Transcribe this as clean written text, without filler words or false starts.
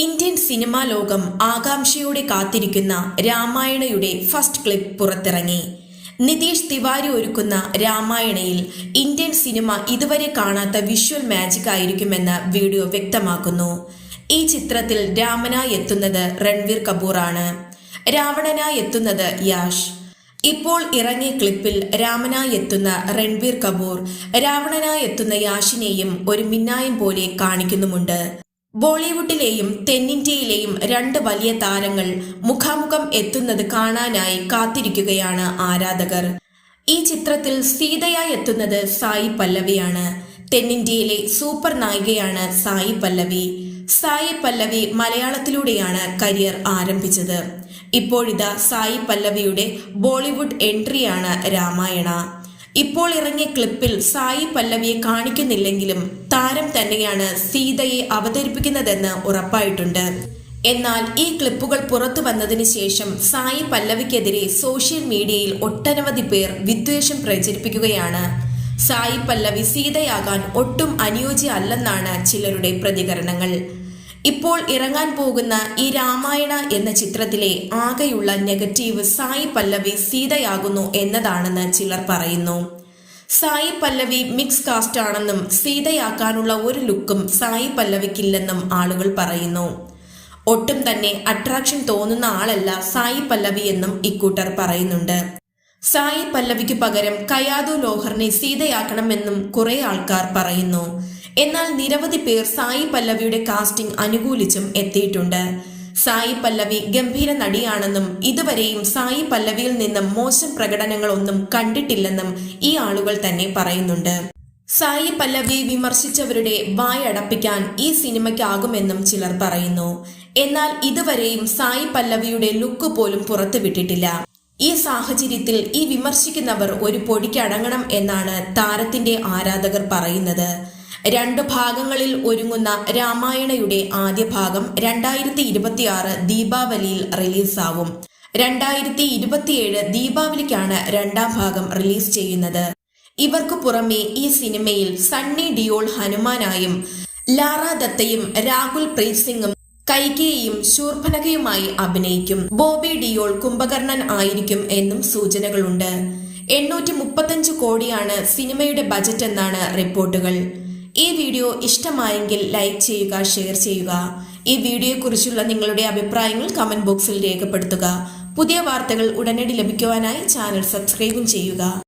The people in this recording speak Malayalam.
ഇന്ത്യൻ സിനിമാ ലോകം ആകാംക്ഷയോടെ കാത്തിരിക്കുന്ന രാമായണയുടെ ഫസ്റ്റ് ക്ലിപ്പ് പുറത്തിറങ്ങി. നിതീഷ് തിവാരി ഒരുക്കുന്ന രാമായണയിൽ ഇന്ത്യൻ സിനിമ ഇതുവരെ കാണാത്ത വിഷ്വൽ മാജിക് ആയിരിക്കുമെന്ന് വീഡിയോ വ്യക്തമാക്കുന്നു. ഈ ചിത്രത്തിൽ രാമനായി എത്തുന്നത് രൺവീർ കപൂറാണ്. രാവണനായി എത്തുന്നത് യാഷ്. ഇപ്പോൾ ഇറങ്ങിയ ക്ലിപ്പിൽ രാമനായി എത്തുന്ന രൺവീർ കപൂർ രാവണനായി എത്തുന്ന യാഷിനെയും ഒരു മിന്നായം പോലെ കാണിക്കുന്നുമുണ്ട്. ബോളിവുഡിലെയും തെന്നിന്ത്യയിലെയും രണ്ട് വലിയ താരങ്ങൾ മുഖാമുഖം എത്തുന്നത് കാണാനായി കാത്തിരിക്കുകയാണ് ആരാധകർ. ഈ ചിത്രത്തിൽ സീതയായി എത്തുന്നത് സായി പല്ലവിയാണ്. തെന്നിന്ത്യയിലെ സൂപ്പർ നായികയാണ് സായി പല്ലവി. സായി പല്ലവി മലയാളത്തിലൂടെയാണ് കരിയർ ആരംഭിച്ചത്. ഇപ്പോഴിതാ സായി പല്ലവിയുടെ ബോളിവുഡ് എൻട്രിയാണ് രാമായണ. ഇപ്പോൾ ഇറങ്ങിയ ക്ലിപ്പിൽ സായി പല്ലവിയെ കാണിക്കുന്നില്ലെങ്കിലും താരം തന്നെയാണ് സീതയെ അവതരിപ്പിക്കുന്നതെന്ന് ഉറപ്പായിട്ടുണ്ട്. എന്നാൽ ഈ ക്ലിപ്പുകൾ പുറത്തു വന്നതിന് ശേഷം സായി പല്ലവിക്കെതിരെ സോഷ്യൽ മീഡിയയിൽ ഒട്ടനവധി പേർ വിദ്വേഷം പ്രചരിപ്പിക്കുകയാണ്. സായി പല്ലവി സീതയാകാൻ ഒട്ടും അനുയോജ്യ അല്ലെന്നാണ് ചിലരുടെ പ്രതികരണങ്ങൾ. ഇപ്പോൾ ഇറങ്ങാൻ പോകുന്ന ഈ രാമായണ എന്ന ചിത്രത്തിലെ ആകെയുള്ള നെഗറ്റീവ് സായി പല്ലവി സീതയാകുന്നു എന്നതാണെന്ന് ചിലർ പറയുന്നു. സായി പല്ലവി മിക്സ് കാസ്റ്റ് ആണെന്നും സീതയാക്കാനുള്ള ഒരു ലുക്കും സായി പല്ലവിക്കില്ലെന്നും ആളുകൾ പറയുന്നു. ഒട്ടും തന്നെ അട്രാക്ഷൻ തോന്നുന്ന ആളല്ല സായി പല്ലവി എന്നും ഇക്കൂട്ടർ പറയുന്നുണ്ട്. സായി പല്ലവിക്ക് പകരം കയാതു ലോഹറിനെ സീതയാക്കണമെന്നും കുറെ ആൾക്കാർ പറയുന്നു. എന്നാൽ നിരവധി പേർ സായി പല്ലവിയുടെ കാസ്റ്റിംഗ് അനുകൂലിച്ചും എത്തിയിട്ടുണ്ട്. സായി പല്ലവി ഗംഭീര നടിയാണെന്നും ഇതുവരെയും സായി പല്ലവിയിൽ നിന്നും മോശം പ്രകടനങ്ങളൊന്നും കണ്ടിട്ടില്ലെന്നും ഈ ആളുകൾ തന്നെ പറയുന്നുണ്ട്. സായി പല്ലവി വിമർശിച്ചവരുടെ വായടപ്പിക്കാൻ ഈ സിനിമയ്ക്കാകുമെന്നും ചിലർ പറയുന്നു. എന്നാൽ ഇതുവരെയും സായി പല്ലവിയുടെ ലുക്ക് പോലും പുറത്തുവിട്ടിട്ടില്ല. ഈ സാഹചര്യത്തിൽ ഈ വിമർശിക്കുന്നവർ ഒരു പൊടിക്കടങ്ങണം എന്നാണ് താരത്തിന്റെ ആരാധകർ പറയുന്നത്. രണ്ടു ഭാഗങ്ങളിൽ ഒരുങ്ങുന്ന രാമായണയുടെ ആദ്യ ഭാഗം 2026 ദീപാവലിയിൽ റിലീസാവും. 2027 ദീപാവലിക്കാണ് രണ്ടാം ഭാഗം റിലീസ് ചെയ്യുന്നത്. ഇവർക്കു പുറമെ ഈ സിനിമയിൽ സണ്ണി ഡിയോൾ ഹനുമാനായും ലാറ ദത്തയും രാഹുൽ പ്രീത് സിംഗും കൈകേയും ശൂർഭനഖയുമായി അഭിനയിക്കും. ബോബി ഡിയോൾ കുംഭകർണൻ ആയിരിക്കും എന്നും സൂചനകളുണ്ട്. 835 കോടിയാണ് സിനിമയുടെ ബജറ്റ് എന്നാണ് റിപ്പോർട്ടുകൾ. ഈ വീഡിയോ ഇഷ്ടമായെങ്കിൽ ലൈക്ക് ചെയ്യുക, ഷെയർ ചെയ്യുക. ഈ വീഡിയോയെക്കുറിച്ചുള്ള നിങ്ങളുടെ അഭിപ്രായങ്ങൾ കമന്റ് ബോക്സിൽ രേഖപ്പെടുത്തുക. പുതിയ വാർത്തകൾ ഉടനടി ലഭിക്കുവാനായി ചാനൽ സബ്സ്ക്രൈബും ചെയ്യുക.